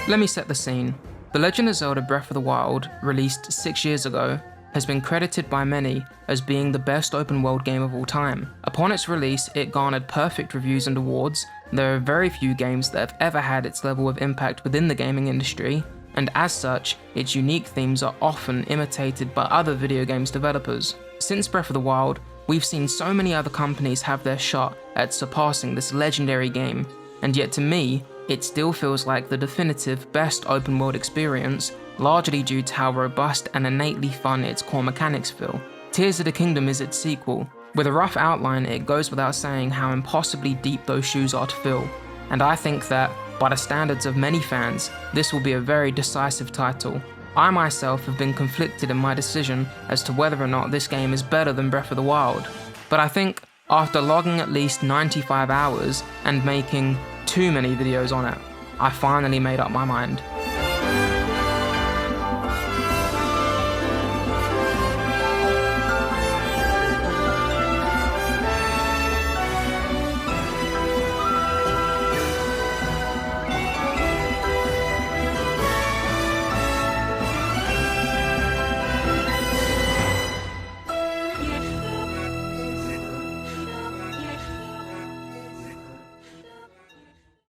Let me set the scene. The Legend of Zelda Breath of the Wild, released 6 years ago, has been credited by many as being the best open world game of all time. Upon its release, it garnered perfect reviews and awards. There are very few games that have ever had its level of impact within the gaming industry, and as such, its unique themes are often imitated by other video games developers. Since Breath of the Wild, we've seen so many other companies have their shot at surpassing this legendary game, and yet to me, it still feels like the definitive best open world experience, largely due to how robust and innately fun its core mechanics feel. Tears of the Kingdom is its sequel. With a rough outline, it goes without saying how impossibly deep those shoes are to fill, and I think that, by the standards of many fans, this will be a very decisive title. I myself have been conflicted in my decision as to whether or not this game is better than Breath of the Wild, but I think after logging at least 95 hours and making too many videos on it, I finally made up my mind.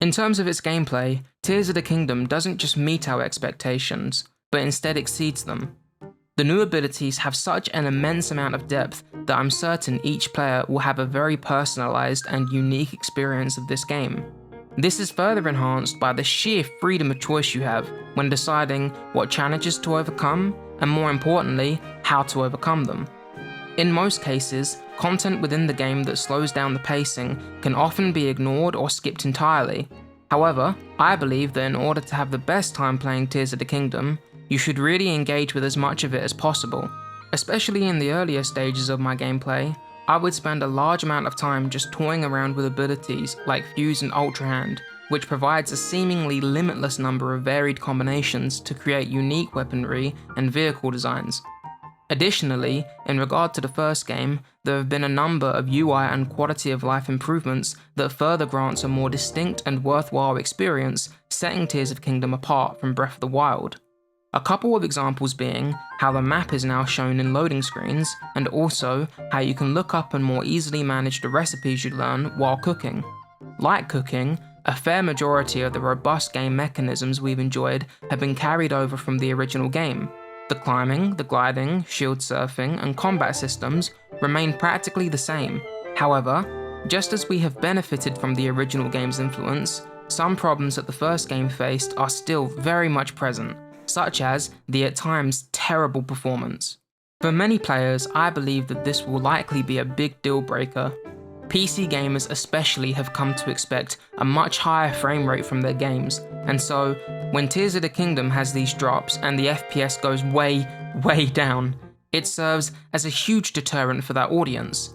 In terms of its gameplay, Tears of the Kingdom doesn't just meet our expectations, but instead exceeds them. The new abilities have such an immense amount of depth that I'm certain each player will have a very personalised and unique experience of this game. This is further enhanced by the sheer freedom of choice you have when deciding what challenges to overcome, and more importantly, how to overcome them. In most cases, content within the game that slows down the pacing can often be ignored or skipped entirely. However, I believe that in order to have the best time playing Tears of the Kingdom, you should really engage with as much of it as possible. Especially in the earlier stages of my gameplay, I would spend a large amount of time just toying around with abilities like Fuse and Ultra Hand, which provides a seemingly limitless number of varied combinations to create unique weaponry and vehicle designs. Additionally, in regard to the first game, there have been a number of UI and quality of life improvements that further grants a more distinct and worthwhile experience, setting Tears of the Kingdom apart from Breath of the Wild. A couple of examples being how the map is now shown in loading screens, and also how you can look up and more easily manage the recipes you learn while cooking. Like cooking, a fair majority of the robust game mechanisms we've enjoyed have been carried over from the original game. The climbing, the gliding, shield surfing, and combat systems remain practically the same. However, just as we have benefited from the original game's influence, some problems that the first game faced are still very much present, such as the at times terrible performance. For many players, I believe that this will likely be a big deal breaker. PC gamers especially have come to expect a much higher frame rate from their games, and so when Tears of the Kingdom has these drops and the FPS goes way down, it serves as a huge deterrent for that audience.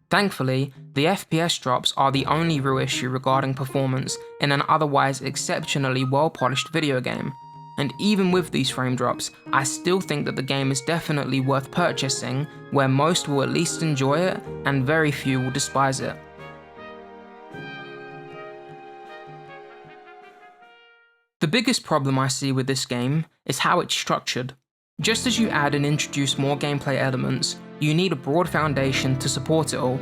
Thankfully, the FPS drops are the only real issue regarding performance in an otherwise exceptionally well-polished video game. And even with these frame drops, I still think that the game is definitely worth purchasing, where most will at least enjoy it and very few will despise it. The biggest problem I see with this game is how it's structured. Just as you add and introduce more gameplay elements, you need a broad foundation to support it all.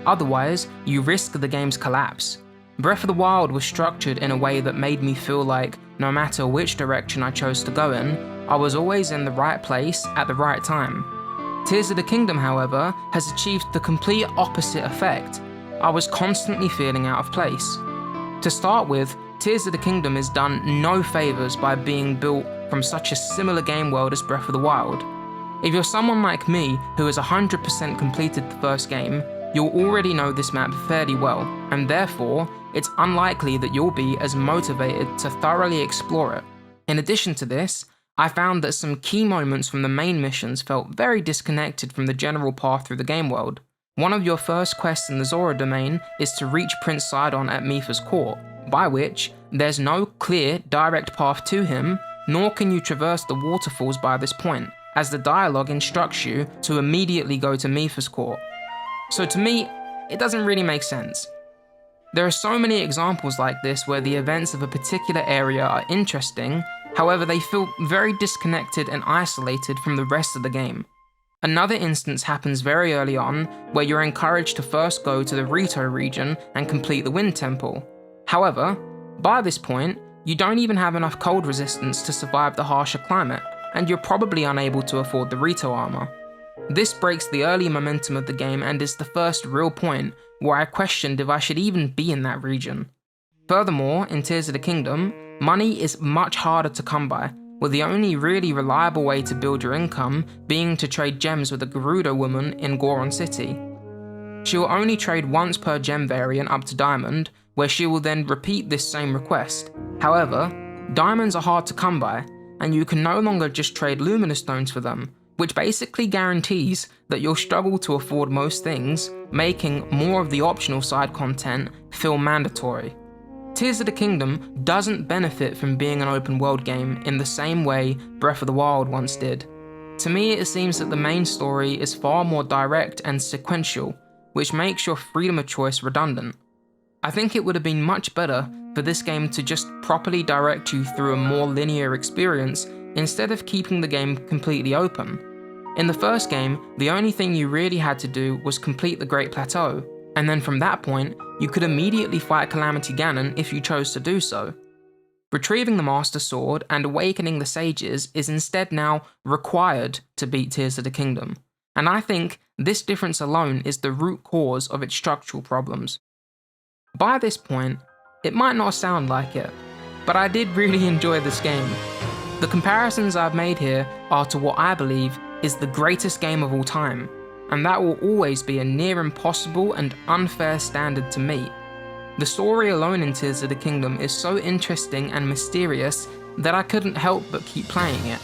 Otherwise, you risk the game's collapse. Breath of the Wild was structured in a way that made me feel like, no matter which direction I chose to go in, I was always in the right place at the right time. Tears of the Kingdom, however, has achieved the complete opposite effect. I was constantly feeling out of place. To start with, Tears of the Kingdom is done no favours by being built from such a similar game world as Breath of the Wild. If you're someone like me who has 100% completed the first game, you'll already know this map fairly well, and therefore, it's unlikely that you'll be as motivated to thoroughly explore it. In addition to this, I found that some key moments from the main missions felt very disconnected from the general path through the game world. One of your first quests in the Zora domain is to reach Prince Sidon at Mipha's court, by which there's no clear, direct path to him, nor can you traverse the waterfalls by this point, as the dialogue instructs you to immediately go to Mipha's court. So to me, it doesn't really make sense. There are so many examples like this where the events of a particular area are interesting, however they feel very disconnected and isolated from the rest of the game. Another instance happens very early on, where you're encouraged to first go to the Rito region and complete the Wind Temple. However, by this point, you don't even have enough cold resistance to survive the harsher climate, and you're probably unable to afford the Rito armor. This breaks the early momentum of the game and is the first real point where I questioned if I should even be in that region. Furthermore, in Tears of the Kingdom, money is much harder to come by, with the only really reliable way to build your income being to trade gems with a Gerudo woman in Goron City. She will only trade once per gem variant up to Diamond, where she will then repeat this same request. However, diamonds are hard to come by, and you can no longer just trade Luminous Stones for them, which basically guarantees that you'll struggle to afford most things, making more of the optional side content feel mandatory. Tears of the Kingdom doesn't benefit from being an open world game in the same way Breath of the Wild once did. To me, it seems that the main story is far more direct and sequential, which makes your freedom of choice redundant. I think it would have been much better for this game to just properly direct you through a more linear experience instead of keeping the game completely open. In the first game, the only thing you really had to do was complete the Great Plateau, and then from that point, you could immediately fight Calamity Ganon if you chose to do so. Retrieving the Master Sword and awakening the sages is instead now required to beat Tears of the Kingdom, and I think this difference alone is the root cause of its structural problems. By this point, it might not sound like it, but I did really enjoy this game. The comparisons I've made here are to what I believe is the greatest game of all time, and that will always be a near impossible and unfair standard to meet. The story alone in Tears of the Kingdom is so interesting and mysterious that I couldn't help but keep playing it,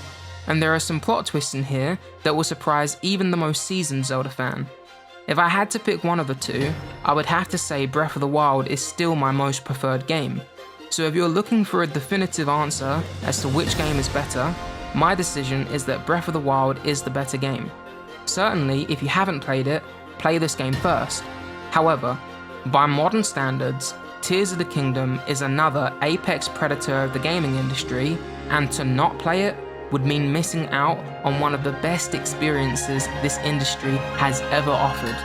and there are some plot twists in here that will surprise even the most seasoned Zelda fan. If I had to pick one of the two, I would have to say Breath of the Wild is still my most preferred game. So if you're looking for a definitive answer as to which game is better, my decision is that Breath of the Wild is the better game. Certainly, if you haven't played it, play this game first. However, by modern standards, Tears of the Kingdom is another apex predator of the gaming industry, and to not play it would mean missing out on one of the best experiences this industry has ever offered.